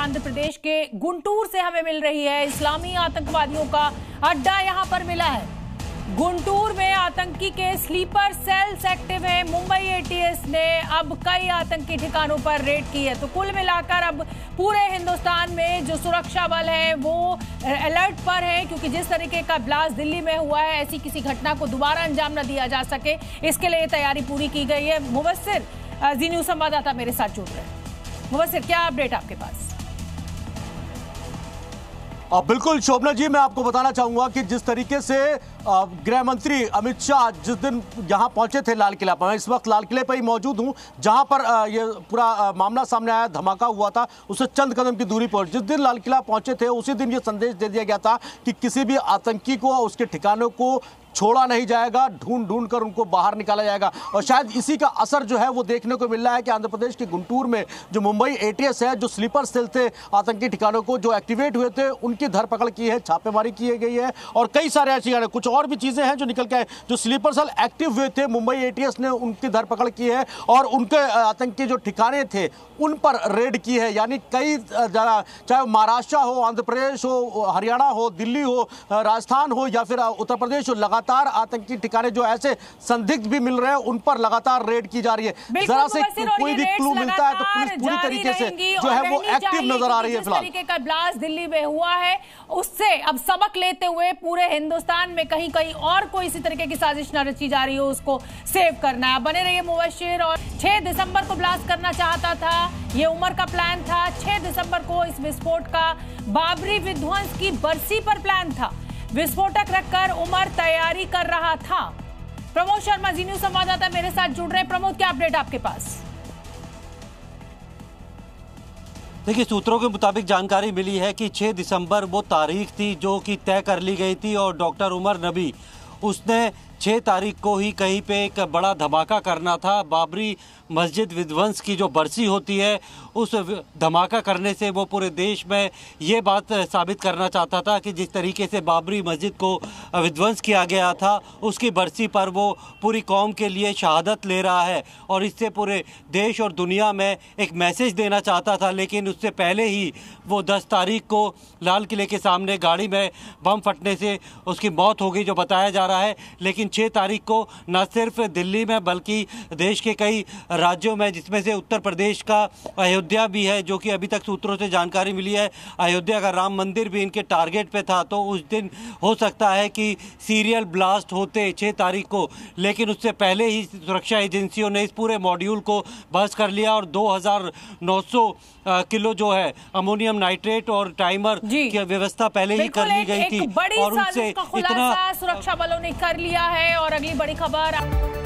आंध्र प्रदेश के गुंटूर से हमें मिल रही है। इस्लामी आतंकवादियों का अड्डा यहां पर मिला है। गुंटूर में आतंकी के स्लीपर सेल्स एक्टिव है। मुंबई एटीएस ने अब कई आतंकी ठिकानों पर रेड की है। तो कुल मिलाकर अब पूरे हिंदुस्तान में जो सुरक्षा बल है वो अलर्ट पर है, क्योंकि जिस तरीके का ब्लास्ट दिल्ली में हुआ है, ऐसी किसी घटना को दोबारा अंजाम न दिया जा सके, इसके लिए तैयारी पूरी की गई है। मुबस्सिर जी न्यूज संवाददाता मेरे साथ जुड़ रहे हैं। मुबस्सिर, क्या अपडेट आपके पास? बिल्कुल शोभना जी, मैं आपको बताना चाहूंगा कि जिस तरीके से गृह मंत्री अमित शाह जिस दिन यहां पहुंचे थे लाल किला पर, मैं इस वक्त लाल किले पर ही मौजूद हूं जहां पर ये पूरा मामला सामने आया, धमाका हुआ था, उससे चंद कदम की दूरी पर जिस दिन लाल किला पहुंचे थे उसी दिन ये संदेश दे दिया गया था कि किसी भी आतंकी को उसके ठिकानों को छोड़ा नहीं जाएगा, ढूंढ ढूंढ कर उनको बाहर निकाला जाएगा। और शायद इसी का असर जो है वो देखने को मिल रहा है कि आंध्र प्रदेश के गुंटूर में जो मुंबई एटीएस है, जो स्लीपर सेल थे आतंकी ठिकानों को जो एक्टिवेट हुए थे, उनकी धरपकड़ की है, छापेमारी की गई है। और कई सारे ऐसी कुछ और भी चीजें हैं जो निकल के आए। जो स्लीपर सेल एक्टिव हुए थे मुंबई एटीएस ने उनकी धरपकड़ की है और उनके आतंकी जो ठिकाने थे उन पर रेड की है। यानी कई जगह, चाहे महाराष्ट्र हो, आंध्र प्रदेश हो, हरियाणा हो, दिल्ली हो, राजस्थान हो या फिर उत्तर प्रदेश हो, लगातार आतंकी ठिकाने जो ऐसे संदिग्ध भी मिल रहे हैं उन पर लगातार रेड की जा रही है। जरा से कोई भी क्लू मिलता है तो पुलिस पूरी तरीके से जो है वो एक्टिव नजर आ रही है। फिलहाल तरीके का ब्लास्ट दिल्ली में हुआ है, उससे अब सबक लेते हुए पूरे हिंदुस्तान में कहीं कहीं और कोई इसी तरीके की साजिश न रची जा रही हो, उसको सेव करना है। बने रहिए मुबस्सिर। और 6 दिसंबर को ब्लास्ट करना चाहता था, ये उमर का प्लान था। 6 दिसंबर को इस विस्फोट का बाबरी विध्वंस की बरसी पर प्लान था। विस्फोटक रखकर उमर तैयारी कर रहा था। प्रमोद शर्मा जी न्यूज संवाददाता मेरे साथ जुड़ रहे हैं। प्रमोद, क्या अपडेट आपके पास? देखिए, सूत्रों के मुताबिक जानकारी मिली है कि 6 दिसंबर वो तारीख थी जो कि तय कर ली गई थी और डॉक्टर उमर नबी उसने 6 तारीख को ही कहीं पे एक बड़ा धमाका करना था। बाबरी मस्जिद विध्वंस की जो बरसी होती है, उस धमाका करने से वो पूरे देश में ये बात साबित करना चाहता था कि जिस तरीके से बाबरी मस्जिद को विध्वंस किया गया था, उसकी बरसी पर वो पूरी कौम के लिए शहादत ले रहा है और इससे पूरे देश और दुनिया में एक मैसेज देना चाहता था। लेकिन उससे पहले ही वो 10 तारीख को लाल किले के सामने गाड़ी में बम फटने से उसकी मौत हो गई, जो बताया जा रहा है। लेकिन 6 तारीख को न सिर्फ दिल्ली में बल्कि देश के कई राज्यों में, जिसमें से उत्तर प्रदेश का अयोध्या भी है, जो कि अभी तक सूत्रों से जानकारी मिली है अयोध्या का राम मंदिर भी इनके टारगेट पे था। तो उस दिन हो सकता है कि सीरियल ब्लास्ट होते 6 तारीख को, लेकिन उससे पहले ही सुरक्षा एजेंसियों ने इस पूरे मॉड्यूल को बस्ट कर लिया और 2900 किलो जो है अमोनियम नाइट्रेट और टाइमर की व्यवस्था पहले ही कर ली गई थी। और उनसे इतना सुरक्षा बलों ने कर लिया है। और अगली बड़ी खबर